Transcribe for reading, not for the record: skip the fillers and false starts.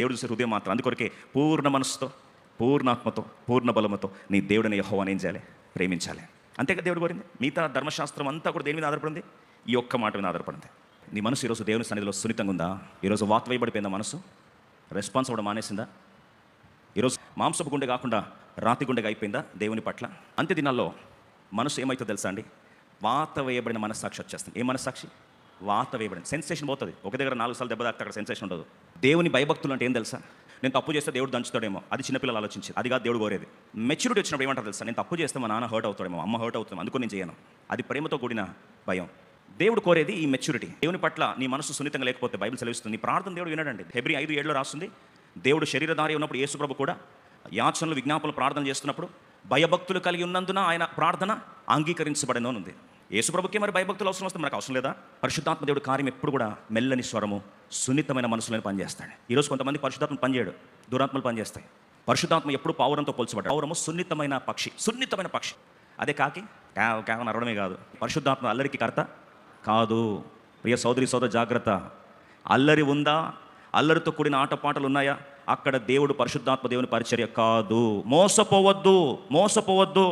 దేవుడు చూసే హృదయం మాత్రం. అందుకొరకే పూర్ణ మనసుతో, పూర్ణాత్మతో, పూర్ణ బలముతో నీ దేవుడిని యెహోవాను ఏం చేయాలి? ప్రేమించాలి. అంతేగా దేవుడు కోరింది. మిగతా ధర్మశాస్త్రం అంతా కూడా దేని మీద ఆధారపడింది? ఈ ఒక్క మాట మీద ఆధారపడింది. నీ మనసు ఈరోజు దేవుని సన్నిధిలో సున్నితంగా ఉందా? ఈరోజు వాత్ వేయబడిపోయిందా? మనసు రెస్పాన్స్ అవ్వడం మానేసిందా? ఈరోజు మాంసపు గుండె కాకుండా రాతి గుండెగా అయిపోయిందా దేవుని పట్ల? అంత్య దినాల్లో మనసు ఏమవుతుందో తెలుసా అండి? వాత వేయబడిన మనస్సాక్షి వచ్చేస్తుంది. ఏ మనస్సాక్షి? వాత వేయబడింది. సెన్సేషన్ పోతుంది. ఒక దగ్గర 4 సార్లు దెబ్బ తాకితే అక్కడ సెన్సేషన్ ఉండదు. దేవుని భయభక్తులు అంటే ఏం తెలుసా? నేను తప్పు చేస్తే దేవుడు దంచుతాడేమో, అది చిన్నపిల్లలు ఆలోచించి, అది కాదు దేవుడు కోరేది. మెచ్యూరిటీ వచ్చినప్పుడు ఏమంటారు తెలుసా? నేను తప్పు చేస్తే మా నాన్న హర్ట్ అవుతాడేమో, అమ్మ హర్ట్ అవుతామో, అందుకని నేను చేయను. అది ప్రేమతో కూడిన భయం. దేవుడు కోరేది ఈ మెచ్యూరిటీ. దేవుని పట్ల నీ మనసు సున్నితంగా లేకపోతే బైబిల్ సెలవిస్తుంది నీ ప్రార్థన దేవుడు వినడండి. హెబ్రీ 5:7 రాస్తుంది, దేవుడు శరీరధారి ఉన్నప్పుడు యేసుప్రభు కూడా యాచనలు విజ్ఞాపనలు ప్రార్థన చేస్తున్నప్పుడు భయభక్తులు కలిగి ఉన్నందున ఆయన ప్రార్థన అంగీకరించబడను అని ఉంది. యేసుప్రభుకే మరి భయభక్తులు అవసరం వస్తే మనకు అవసరం లేదా? పరిశుద్ధాత్మ దేవుడు కార్యం ఎప్పుడు కూడా మెల్లని స్వరము, సున్నితమైన మనసులను పనిచేస్తాడు. ఈరోజు కొంతమంది పరిశుద్ధాత్మ పనిచేయడు, దురాత్మలు పనిచేస్తాయి. పరిశుద్ధాత్మ ఎప్పుడు పావురంతో పోల్చబడ్డాడు. పావురము సున్నితమైన పక్షి, సున్నితమైన పక్షి. అదే కాకి కేవలం అరవడమే కాదు, పరిశుద్ధాత్మ అల్లరికి కర్త కాదు. ప్రియ సోదరి సోదరు జాగ్రత్త. అల్లరి ఉందా? అల్లరితో కూడిన ఆటపాటలు ఉన్నాయా? అక్కడ దేవుడు పరిశుద్ధాత్మ దేవుని పరిచర్య కాదు. మోసపోవద్దు, మోసపోవద్దు.